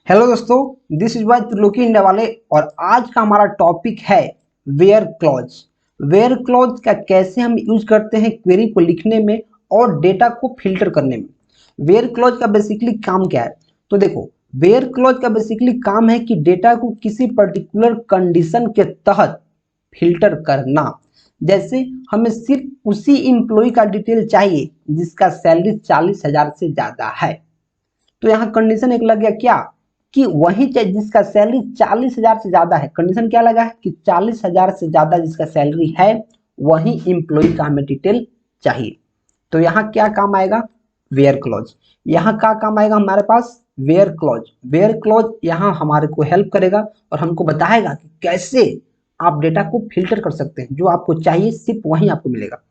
Hello दोस्तों, this is Y Triloki India वाले। और आज का हमारा टॉपिक है वेयर क्लॉज। वेयर क्लॉज का कैसे हम यूज करते हैं क्वेरी को लिखने में और डेटा को फिल्टर करने में। वेयर क्लॉज का बेसिकली काम क्या है? तो देखो, वेयर क्लॉज का बेसिकली काम है कि डेटा को किसी पर्टिकुलर कंडीशन के तहत फिल्टर करना। जैसे हमें सिर्फ उसी एम्प्लॉय का डिटेल चाहिए जिसका सैलरी 40,000 से ज्यादा है, तो यहाँ कंडीशन एक लग गया क्या कि वही जिसका सैलरी 40,000 से ज्यादा है। कंडीशन क्या लगा है कि 40,000 से ज्यादा जिसका सैलरी है वही एम्प्लॉय का हमें डिटेल चाहिए। तो यहाँ क्या काम आएगा? Where clause. यहाँ क्या काम आएगा हमारे पास? Where clause. वेयर क्लॉज यहाँ हमारे को हेल्प करेगा और हमको बताएगा कि कैसे आप डेटा को फिल्टर कर सकते हैं। जो आपको चाहिए सिर्फ वही आपको मिलेगा।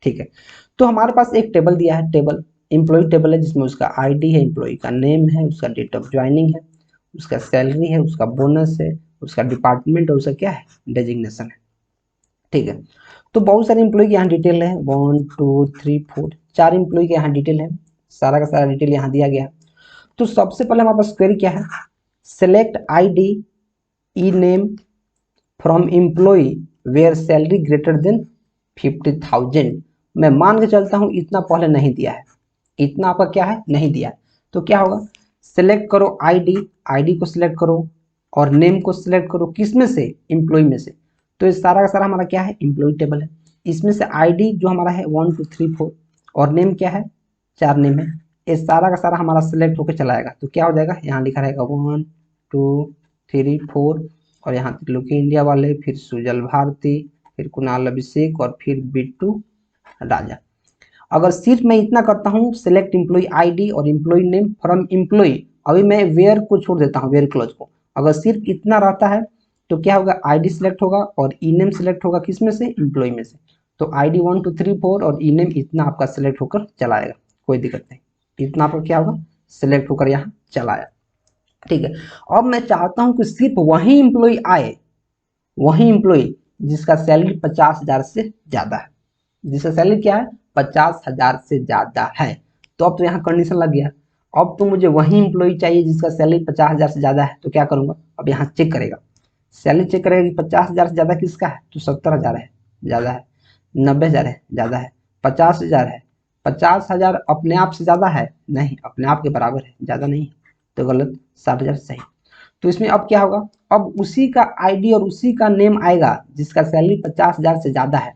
ठीक है, तो हमारे पास एक टेबल दिया है, टेबल एम्प्लॉय टेबल है, जिसमें उसका आईडी है, एम्प्लॉय का नेम है, उसका डेट ऑफ ज्वाइनिंग है, उसका सैलरी है, उसका बोनस है, उसका डिपार्टमेंट और उसका क्या है, डेजिग्नेशन है। ठीक है, तो बहुत सारे एम्प्लॉय के यहाँ डिटेल है, 1 2 3 4 4 एम्प्लॉय के यहाँ डिटेल है। सारा का सारा डिटेल यहाँ दिया गया है। तो सबसे पहले हमारे पास क्वेरी क्या है? Select ID E name from employ where salary greater than 50,000। मैं मान के चलता हूं इतना पहले नहीं दिया है, इतना आपका क्या है, नहीं दिया है। तो क्या होगा? सिलेक्ट करो आईडी, आईडी को सिलेक्ट करो और नेम को सिलेक्ट करो। किस में से? एम्प्लॉय में से। तो ये सारा का सारा हमारा क्या है, एम्प्लॉय टेबल है। इसमें से आईडी जो हमारा है 1 2 3 4 और नेम क्या है, 4 नेम है। ये सारा का सारा हमारा सिलेक्ट होकर चला आएगा। तो क्या हो जाएगा, यहाँ लिखा रहेगा 1 2 3 4 और यहाँ त्रिलोकी इंडिया वाले, फिर सुजल भारती, फिर कुणाल अभिषेक और फिर बिट्टू राजा। अगर सिर्फ मैं इतना करता हूँ, सिलेक्ट एम्प्लॉय आईडी और एम्प्लॉय नेम फ्रॉम एम्प्लॉय, अभी मैं वेयर को छोड़ देता हूँ, वेयर क्लॉज को। अगर सिर्फ इतना रहता है तो क्या होगा, आईडी सिलेक्ट होगा और ई नेम सिलेक्ट होगा। किस में से? एम्प्लॉय में से। तो आईडी 1 2 3 4 और ई नेम इतना आपका सिलेक्ट होकर चला आएगा, कोई दिक्कत नहीं। इतना आपका क्या होगा, सिलेक्ट होकर यहाँ चला आया। ठीक है, अब मैं चाहता हूँ कि सिर्फ वही एम्प्लॉय आए, वही एम्प्लॉय जिसका सैलरी 50,000 से ज्यादा है। जिसका सैलरी क्या है, 50,000 से ज्यादा है। तो अब तो यहाँ कंडीशन लग गया। अब तो मुझे वही एम्प्लॉय चाहिए जिसका सैलरी 50,000 से ज्यादा है। तो क्या करूंगा, अब यहाँ चेक करेगा, सैलरी चेक करेगा कि 50,000 से ज्यादा किसका है। तो 70,000 है, ज्यादा है। 90,000 है, ज्यादा है। 50,000 है, 50,000 अपने आप से ज्यादा है? नहीं, अपने आप के बराबर है, ज्यादा नहीं। तो गलत, 60,000 सही। तो इसमें अब क्या होगा, अब उसी का आईडी और उसी का नेम आएगा जिसका सैलरी 50,000 से ज्यादा है।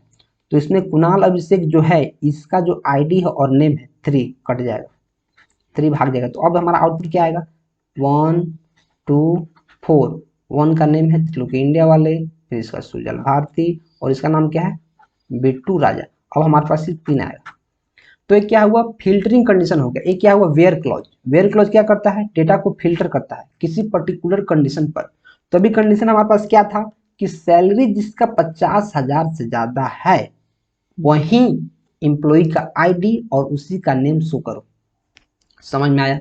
तो इसमें कुणाल अभिषेक जो है, इसका जो आईडी है और नेम है 3 कट जाएगा, 3 भाग जाएगा। तो अब हमारा आउटपुट क्या आएगा, 1 2 4। 1 का नेम है त्रिलोकी इंडिया वाले, फिर इसका सुजल भारती और इसका नाम क्या है, बिट्टू राजा। अब हमारे पास सिर्फ 3 आएगा। तो एक क्या हुआ, फिल्टरिंग कंडीशन हो गया। एक क्या हुआ, वेयर क्लॉज। वेयर क्लॉज क्या करता है, डेटा को फिल्टर करता है किसी पर्टिकुलर कंडीशन पर। तो अभी कंडीशन हमारे पास क्या था कि सैलरी जिसका 50,000 से ज्यादा है वही एम्प्लॉय का आईडी और उसी का नेम शो करो। समझ में आया?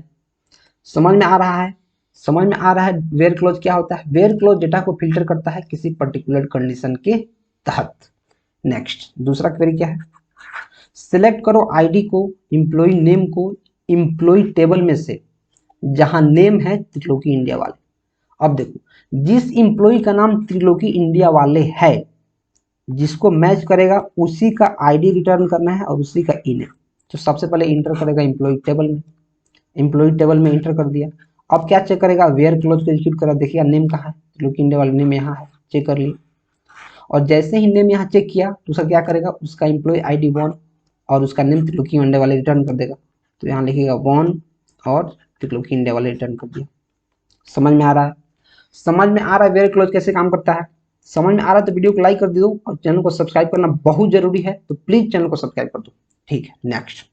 समझ में आ रहा है? समझ में आ रहा है वेयर क्लॉज क्या होता है? वेयर क्लॉज डेटा को फिल्टर करता है किसी पर्टिकुलर कंडीशन के तहत। नेक्स्ट, दूसरा क्वेरी क्या है, सिलेक्ट करो आईडी को, एम्प्लॉय नेम को एम्प्लॉय टेबल में से जहां नेम है त्रिलोकी इंडिया वाले। अब देखो, जिस एम्प्लॉय का नाम त्रिलोकी इंडिया वाले है, जिसको मैच करेगा उसी का आईडी रिटर्न करना है और उसी का ई नेम। तो सबसे पहले इंटर करेगा एम्प्लॉय टेबल में, एम्प्लॉय टेबल में इंटर कर दिया। अब क्या चेक करेगा, वेयर क्लोज को एग्जीक्यूट करा, देखिएगा नेम कहाँ है, त्रिलोकी इंडिया वाले नेम यहाँ है, चेक कर लिया। और जैसे ही नेम यहाँ चेक किया तो उसका क्या करेगा, उसका एम्प्लॉय आईडी 1 और उसका नेम त्रिलोकी इंडिया वाले रिटर्न कर देगा। तो यहाँ लिखेगा 1 और त्रिलोकी इंडिया वाले रिटर्न कर दिया। समझ में आ रहा है? समझ में आ रहा है वेयर क्लोज कैसे काम करता है? समझ में आ रहा है तो वीडियो को लाइक कर दो और चैनल को सब्सक्राइब करना बहुत जरूरी है, तो प्लीज चैनल को सब्सक्राइब कर दो। ठीक है, नेक्स्ट,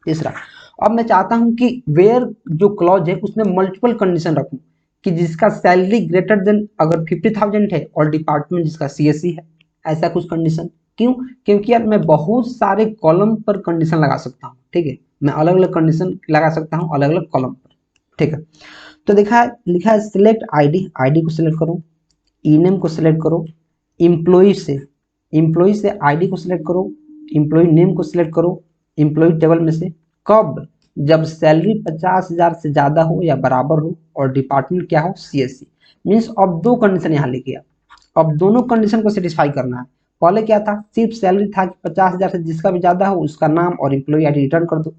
तीसरा। अब मैं चाहता हूं कि वेयर जो क्लॉज है उसमें मल्टीपल कंडीशन रखूं कि जिसका सैलरी ग्रेटर देन अगर 50,000 है और डिपार्टमेंट जिसका सीएससी है, ऐसा कुछ कंडीशन। क्यों? क्योंकि यार मैं बहुत सारे कॉलम पर कंडीशन लगा सकता हूँ। ठीक है, मैं अलग अलग कंडीशन लगा सकता हूँ अलग अलग कॉलम पर। ठीक है, तो देखा है, लिखा है सिलेक्ट आईडी, आईडी को सिलेक्ट करो, ई नेम को सिलेक्ट करो, एम्प्लॉय से आईडी को सिलेक्ट करो, एम्प्लॉय नेम को सिलेक्ट करो एम्प्लॉय टेबल में से। कब? जब सैलरी 50,000 से ज़्यादा हो या बराबर हो और डिपार्टमेंट क्या हो, CSC। मीन्स अब दो कंडीशन यहाँ लिखिए, अब दोनों कंडीशन को सेटिस्फाई करना है। पहले क्या था, सिर्फ सैलरी था कि 50,000 से जिसका भी ज़्यादा हो उसका नाम और एम्प्लॉय ID रिटर्न कर दो।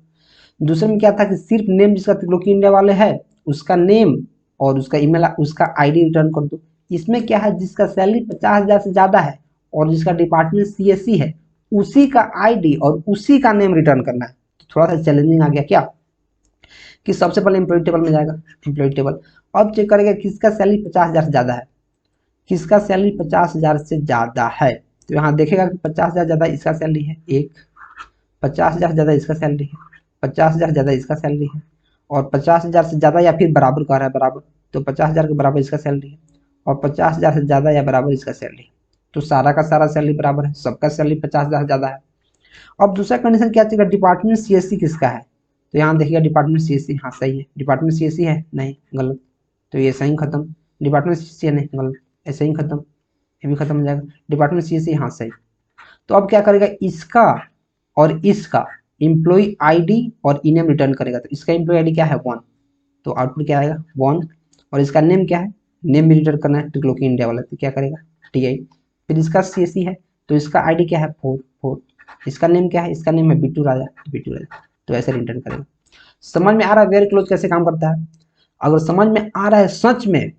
दूसरे में क्या था कि सिर्फ नेम जिसका त्रिलोकी इंडिया वाले है उसका नेम और उसका ईमेल उसका ID रिटर्न कर दो। इसमें क्या है, जिसका सैलरी 50,000 से ज़्यादा है और जिसका डिपार्टमेंट CSC है उसी का ID और उसी का नेम रिटर्न करना है। तो थोड़ा सा चैलेंजिंग आ गया क्या, कि सबसे पहले एम्प्लॉय टेबल में जाएगा, एम्प्लॉय टेबल। अब चेक करेगा किसका सैलरी 50,000 से ज़्यादा है, किसका सैलरी 50,000 से ज़्यादा है। तो यहाँ देखेगा कि 50,000 ज़्यादा इसका सैलरी है एक, 50,000 ज़्यादा इसका सैलरी है, 50,000 ज़्यादा इसका सैलरी है, और 50,000 से ज़्यादा या फिर बराबर कह रहा है बराबर, तो 50,000 के बराबर इसका सैलरी है, और 50,000 से ज़्यादा या बराबर इसका सैलरी है। तो सारा का सारा सैलरी बराबर है, सबका सैलरी 50,000 से ज़्यादा है। अब दूसरा कंडीशन क्या चाहिए, डिपार्टमेंट CSC किसका है। तो यहाँ देखिएगा डिपार्टमेंट CSC, हाँ सही है, डिपार्टमेंट CSC है, नहीं गलत, तो ये सही खत्म। डिपार्टमेंट CSC है, नहीं गलत, ऐसे ही खत्म, ये भी खत्म हो जाएगा। डिपार्टमेंट CSC, हाँ सही। तो अब क्या करेगा, इसका और इसका एम्प्लॉय ID और इनेम रिटर्न करेगा। तो इसका एम्प्लॉय ID क्या है 1, तो आउटपुट क्या आएगा 1, और इसका नेम क्या है, नेम भी रिटर्न करना है त्रिलोकी इंडिया वाला, तो क्या करेगा TI। फिर इसका CSC है तो इसका ID क्या है 4, इसका नेम क्या है, इसका नेम है बिट्टू राजा, बिट्टू राजा, तो ऐसे रिटर्न करेगा। समझ में आ रहा है वेयर क्लोज कैसे काम करता है। अगर समझ में आ रहा है सच में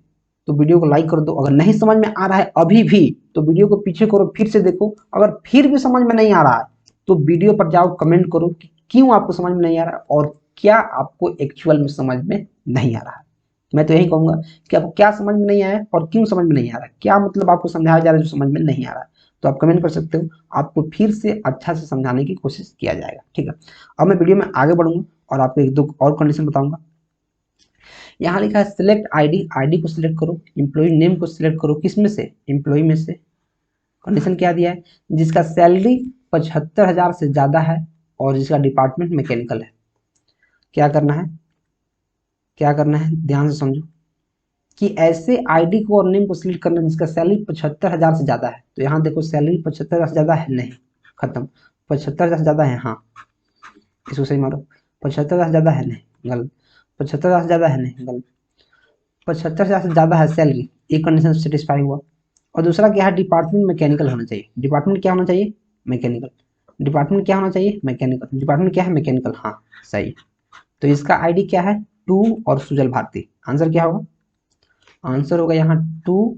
तो वीडियो को लाइक कर दो, अगर नहीं समझ में आ रहा है अभी भी तो वीडियो को पीछे करो, फिर से देखो। अगर फिर भी समझ में नहीं आ रहा है तो वीडियो पर जाओ, कमेंट करो कि क्यों आपको समझ में नहीं आ रहा और क्या आपको एक्चुअल में समझ में नहीं आ रहा है। मैं तो यही कहूंगा कि आपको क्या समझ में नहीं आया और क्यों समझ में नहीं आ रहा है, क्या मतलब आपको समझाया जा रहा है जो समझ में नहीं आ रहा है, तो आप कमेंट कर सकते हो, आपको फिर से अच्छा से समझाने की कोशिश किया जाएगा, ठीक है। अब मैं वीडियो में आगे बढ़ूंगा और आपको एक दो और कंडीशन बताऊंगा। यहाँ लिखा है सिलेक्ट ID को सिलेक्ट करो, एम्प्लॉय नेम को सिलेक्ट करो, किस में से, एम्प्लॉय में से। कंडीशन क्या दिया है, जिसका सैलरी 75,000 से ज़्यादा है और जिसका डिपार्टमेंट मैकेनिकल है। क्या करना है, क्या करना है, ध्यान से समझो कि ऐसे ID को और नेम को सिलेक्ट करना जिसका सैलरी 75,000 से ज़्यादा है। तो यहाँ देखो सैलरी 75,000 से ज़्यादा है, नहीं खत्म, 75,000 से ज़्यादा है, हाँ इसको सही मारो, 75,000 से ज़्यादा है, नहीं गलत, 75,000 से ज़्यादा है, नहीं गलत, 75,000 से ज़्यादा है सैलरी, एक कंडीशन सेटिस्फाई हुआ। और दूसरा क्या है, डिपार्टमेंट मैकेनिकल होना चाहिए, डिपार्टमेंट क्या होना चाहिए, मैकेनिकल, डिपार्टमेंट क्या होना चाहिए, मैकेनिकल, डिपार्टमेंट क्या है, मैकेनिकल, हाँ सही। तो इसका ID क्या है 2 और सुजल भारती, आंसर क्या होगा, आंसर होगा यहाँ 2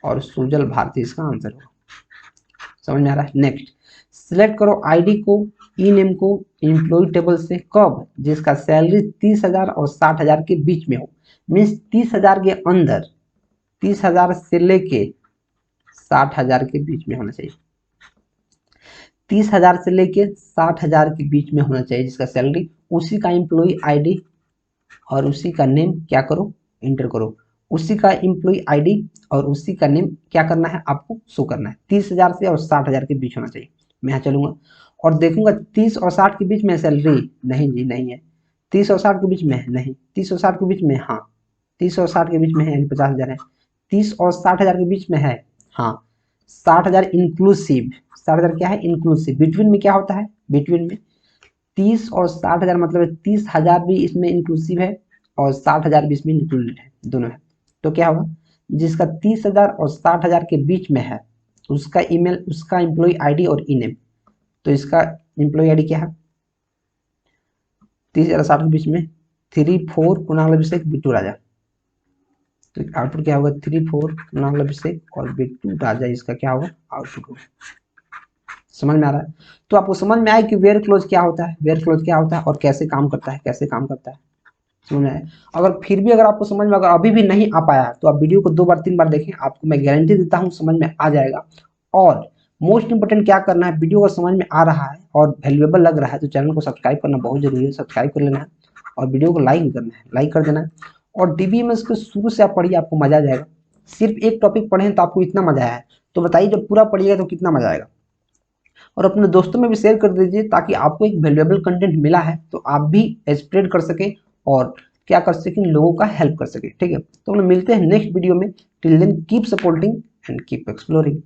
और सुजल भारती इसका आंसर होगा। समझ में आ रहा है। नेक्स्ट सिलेक्ट करो ID को, ई नेम को एम्प्लॉय टेबल से, कब, जिसका सैलरी 30,000 और 60,000 के बीच में हो। मीन्स 30,000 के अंदर, 30,000 से लेके 60,000 के बीच में होना चाहिए, 30,000 से लेके 60,000 के बीच में होना चाहिए जिसका सैलरी, उसी का एम्प्लॉय ID और उसी का नेम क्या करो, इंटर करो, उसी का एम्प्लॉय ID और उसी का नेम क्या करना है आपको शो करना है। 30,000 से और 60,000 के बीच होना चाहिए। मैं यहाँ चलूंगा और देखूंगा 30 और 60 के बीच में सैलरी, नहीं जी नहीं है, 30 और 60 के बीच में है, नहीं, 30 और 60 के बीच में, हाँ 30 और 60 के बीच में है, यानी 50,000 है, 30 और 60,000 के बीच में है, हाँ 60,000 इंक्लूसिव, 60,000 क्या है इंक्लूसिव, बिटवीन में क्या होता है, बिटवीन में 30 और 60,000 मतलब 30,000 भी इसमें इंक्लूसिव है और 60,000 भी इसमें इंक्लूडेड है, दोनों है। तो क्या होगा, जिसका 30,000 और 60,000 के बीच में है उसका ईमेल, उसका एम्प्लॉय ID और ई नेम। तो इसका एम्प्लॉय ID क्या है, 30,000 60 के बीच में 34 कुणाल अभिषेक बिट्टू राजा। तो आउटपुट क्या होगा 34 कुणाल अभिषेक और बिट्टू राजा, इसका क्या होगा आउटपुट होगा। समझ में आ रहा है। तो आपको समझ में आया कि वेयर क्लोज क्या होता है, वेयर क्लोज क्या होता है और कैसे काम करता है, कैसे काम करता है, समझ में आया। अगर फिर भी अगर आपको समझ में, अगर अभी भी नहीं आ पाया तो आप वीडियो को 2 बार 3 बार देखें, आपको मैं गारंटी देता हूँ समझ में आ जाएगा। और मोस्ट इंपोर्टेंट क्या करना है, वीडियो को समझ में आ रहा है और वैल्यूएबल लग रहा है तो चैनल को सब्सक्राइब करना बहुत जरूरी है, सब्सक्राइब कर लेना है और वीडियो को लाइक भी करना है, लाइक कर देना है। और DBMS को शुरू से आप पढ़िए, आपको मजा आ जाएगा। सिर्फ एक टॉपिक पढ़ें तो आपको इतना मजा आया है, तो बताइए जब पूरा पढ़िएगा तो कितना मजा आएगा। और अपने दोस्तों में भी शेयर कर दीजिए ताकि आपको एक वैल्यूएबल कंटेंट मिला है तो आप भी स्प्रेड कर सके और क्या कर सकें, लोगों का हेल्प कर सके, ठीक है। तो हम लोग मिलते हैं नेक्स्ट वीडियो में। Till then keep supporting and keep exploring.